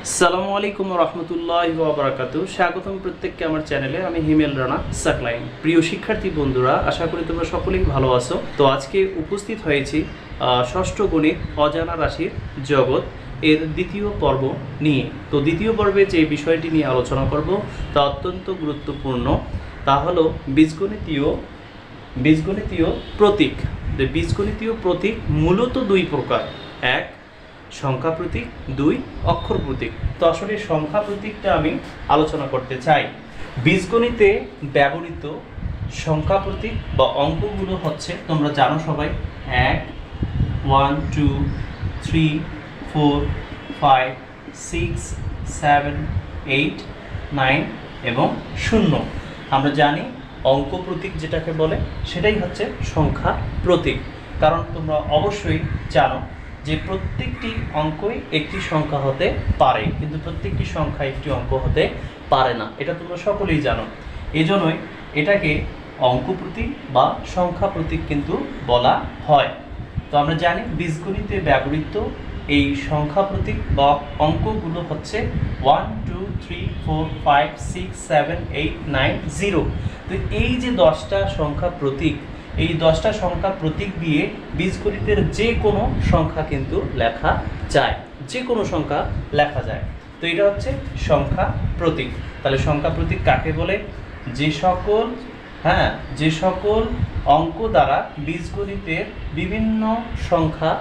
আসসালামু আলাইকুম রহমতুল্লাহি ওয়া বারাকাতুহু। স্বাগতম প্রত্যেককে আমার চ্যানেলে। আমি হিমেল রানা সাকলাইন। প্রিয় শিক্ষার্থী বন্ধুরা, আশা করি তোমরা সকলেই ভালো আছো। তো আজকে উপস্থিত হয়েছি ষষ্ঠ গণিত অজানা রাশির জগৎ এর দ্বিতীয় পর্ব নিয়ে। তো দ্বিতীয় পর্বে যে বিষয়টি নিয়ে আলোচনা করব তা অত্যন্ত গুরুত্বপূর্ণ। তা হলো বীজগণিতীয় প্রতীক। বীজগণিতীয় প্রতীক মূলত দুই প্রকার, এক সংখ্যা প্রতীক, দুই অক্ষর প্রতীক। তো আসলে সংখ্যা প্রতীকটা আমি আলোচনা করতে চাই। বীজগণিতে ব্যবহৃত সংখ্যা প্রতীক বা অঙ্কগুলো হচ্ছে, তোমরা জানো সবাই, 1, 1, 2, 3, 4, 5, 6, 7, 8, 9 এবং 0। আমরা জানি অঙ্ক প্রতীক যেটাকে বলে সেটাই হচ্ছে সংখ্যা প্রতীক। কারণ তোমরা অবশ্যই জানো যে প্রত্যেকটি অঙ্কই একটি সংখ্যা হতে পারে, কিন্তু প্রত্যেকটি সংখ্যা একটি অঙ্ক হতে পারে না, এটা তোমরা সকলেই জানো। এজন্যই এটাকে অঙ্ক প্রতীক বা সংখ্যা প্রতীক কিন্তু বলা হয়। তো আমরা জানি বীজগণিতে ব্যবহৃত এই সংখ্যা প্রতীক বা অঙ্কগুলো হচ্ছে 1, 2, 3, 4, 5, 6, 7, 8, 9, 0। তো এই যে 10টা সংখ্যা প্রতীক, এই 10টা সংখ্যা প্রতীক দিয়ে বীজগণিতের যে কোনো সংখ্যা কিন্তু লেখা যায়, যে কোনো সংখ্যা লেখা যায়। তো এটা হচ্ছে সংখ্যা প্রতীক। তাহলে সংখ্যা প্রতীক কাকে বলে? যে সকল অঙ্ক দ্বারা বীজগণিতের বিভিন্ন সংখ্যা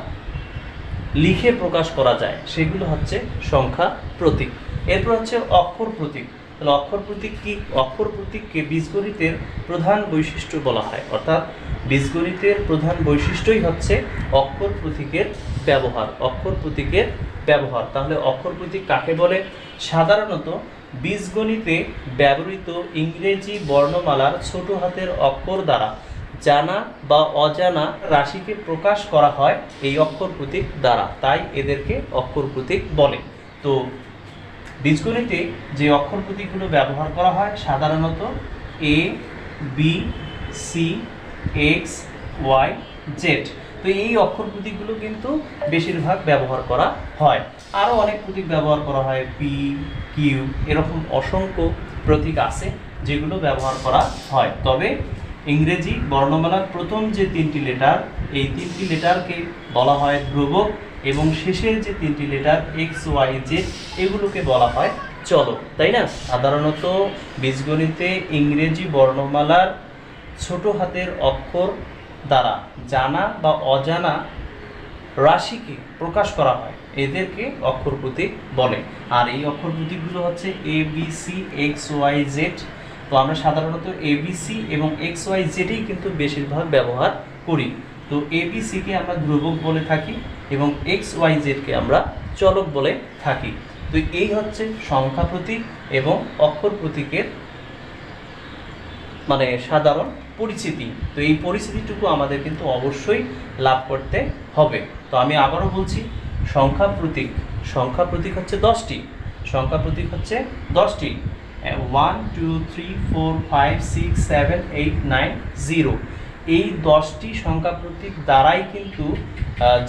লিখে প্রকাশ করা যায় সেগুলো হচ্ছে সংখ্যা প্রতীক। এরপর হচ্ছে অক্ষর প্রতীক। তাহলে অক্ষর প্রতীক কি? অক্ষর প্রতীককে বীজগণিতের প্রধান বৈশিষ্ট্য বলা হয়, অর্থাৎ বীজগণিতের প্রধান বৈশিষ্ট্যই হচ্ছে অক্ষর প্রতীকের ব্যবহার। অক্ষর প্রতীকের ব্যবহার। তাহলে অক্ষর প্রতীক কাকে বলে? সাধারণত বীজগণিতে ব্যবহৃত ইংরেজি বর্ণমালার ছোট হাতের অক্ষর দ্বারা জানা বা অজানা রাশিকে প্রকাশ করা হয় এই অক্ষর প্রতীক দ্বারা, তাই এদেরকে অক্ষর প্রতীক বলে। তো বীজগণিতে যে অক্ষর প্রতীকগুলো ব্যবহার করা হয় সাধারণত A, B, C, X, Y, Z. তো এই অক্ষর প্রতীকগুলো কিন্তু বেশিরভাগ ব্যবহার করা হয়। আরও অনেক প্রতীক ব্যবহার করা হয়, পি, কিউ, এরকম অসংখ্য প্রতীক আছে যেগুলো ব্যবহার করা হয়। তবে ইংরেজি বর্ণমালার প্রথম যে 3টি লেটার, এই 3টি লেটারকে বলা হয় ধ্রুবক, এবং শেষের যে 3টি লেটার এক্স, ওয়াই, জেড, এগুলোকে বলা হয় চলক, তাই না? সাধারণত বীজগণিতে ইংরেজি বর্ণমালার ছোট হাতের অক্ষর দ্বারা জানা বা অজানা রাশিকে প্রকাশ করা হয়, এদেরকে অক্ষর প্রতীক বলে। আর এই অক্ষর প্রতীকগুলো হচ্ছে A, B, C, X, Y, Z. তো আমরা সাধারণত এবিসি এবং এক্স, ওয়াই, জেডই কিন্তু বেশিরভাগ ব্যবহার করি। তো এবিসিকে আমরা ধ্রুবক বলে থাকি এবং এক্স, ওয়াই, জেডকে আমরা চলক বলে থাকি। তো এই হচ্ছে সংখ্যা প্রতীক এবং অক্ষর প্রতীকের সাধারণ পরিচিতি। তো এই পরিচিতিটুকু আমাদের কিন্তু অবশ্যই লাভ করতে হবে। তো আমি আবারও বলছি, সংখ্যা প্রতীক হচ্ছে 10টি। সংখ্যা প্রতীক হচ্ছে 10টি, 1, 2, 3, 4, 5, 6, 7, 8, 9, 0। এই 10টি সংখ্যা প্রতীক দ্বারাই কিন্তু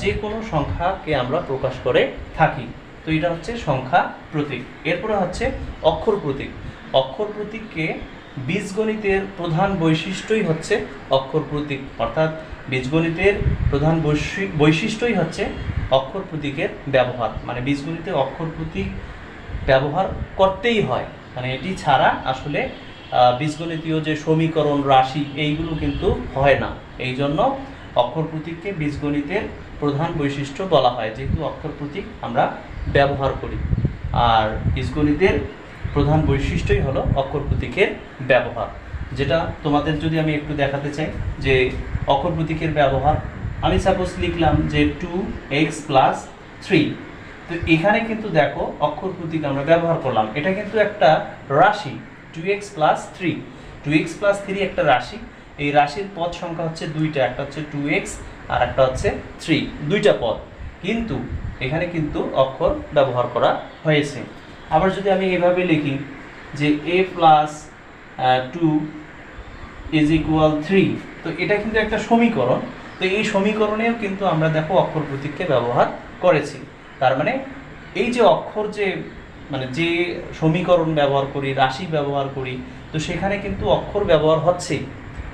যে কোনো সংখ্যাকে আমরা প্রকাশ করে থাকি। তো এটা হচ্ছে সংখ্যা প্রতীক। এরপরে হচ্ছে অক্ষর প্রতীক। অক্ষর প্রতীককে বীজগণিতের প্রধান বৈশিষ্ট্যই হচ্ছে অক্ষর প্রতীক, অর্থাৎ বীজগণিতের প্রধান বৈশিষ্ট্যই হচ্ছে অক্ষর প্রতীকের ব্যবহার। বীজগণিতে অক্ষর প্রতীক ব্যবহার করতেই হয়, এটি ছাড়া আসলে বীজগণিতীয় যে সমীকরণ, রাশি, এইগুলো কিন্তু হয় না। এই জন্য অক্ষর প্রতীককে বীজগণিতের প্রধান বৈশিষ্ট্য বলা হয়, যেহেতু অক্ষর প্রতীক আমরা ব্যবহার করি। আর বীজগণিতের প্রধান বৈশিষ্ট্যই হলো অক্ষর প্রতীকের ব্যবহার, যেটা তোমাদের যদি আমি একটু দেখাতে চাই যে অক্ষর প্রতীকের ব্যবহার। আমি সাপোজ লিখলাম যে 2x + 3। তো এখানে কিন্তু দেখো অক্ষর প্রতীক আমরা ব্যবহার করলাম। এটা কিন্তু একটা রাশি, 2x + 3। 2x + 3 একটা রাশি। এই রাশির পদ সংখ্যা হচ্ছে দুইটা, একটা হচ্ছে 2x আর একটা হচ্ছে 3, দুইটা পদ, কিন্তু এখানে কিন্তু অক্ষর ব্যবহার করা হয়েছে। আবার যদি আমি এভাবে লিখি যে a + 2 = 3, তো এটা কিন্তু একটা সমীকরণ। তো এই সমীকরণেও কিন্তু আমরা দেখো অক্ষর প্রতীককে ব্যবহার করেছি। তার মানে এই যে অক্ষর যে মানে যে সমীকরণ ব্যবহার করি, রাশি ব্যবহার করি, তো সেখানে কিন্তু অক্ষর ব্যবহার হচ্ছে।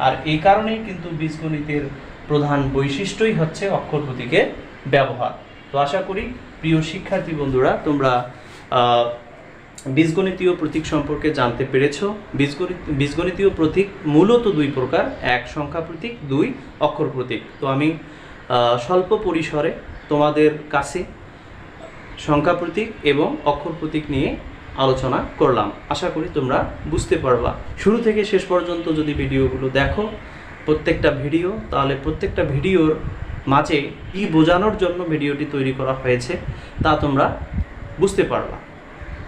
আর এই কারণেই কিন্তু বীজগণিতের প্রধান বৈশিষ্ট্যই হচ্ছে অক্ষর প্রতীকের ব্যবহার। তো আশা করি প্রিয় শিক্ষার্থী বন্ধুরা তোমরা বীজগণিতীয় প্রতীক সম্পর্কে জানতে পেরেছো। বীজগণিতীয় প্রতীক মূলত দুই প্রকার, এক সংখ্যা প্রতীক, দুই অক্ষর প্রতীক। তো আমি স্বল্প পরিসরে তোমাদের কাছে সংখ্যা প্রতীক এবং অক্ষর প্রতীক নিয়ে আলোচনা করলাম। আশা করি তোমরা বুঝতে পারবা। শুরু থেকে শেষ পর্যন্ত যদি ভিডিওগুলো দেখো প্রত্যেকটা ভিডিও, তাহলে প্রত্যেকটা ভিডিওর মাঝে কি বোঝানোর জন্য ভিডিওটি তৈরি করা হয়েছে তা তোমরা বুঝতে পারবা।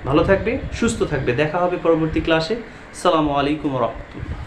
ভালো থাকবে, সুস্থ থাকবে, দেখা হবে পরবর্তী ক্লাসে। আসসালামু আলাইকুম ওয়া রাহমাতুল্লাহ।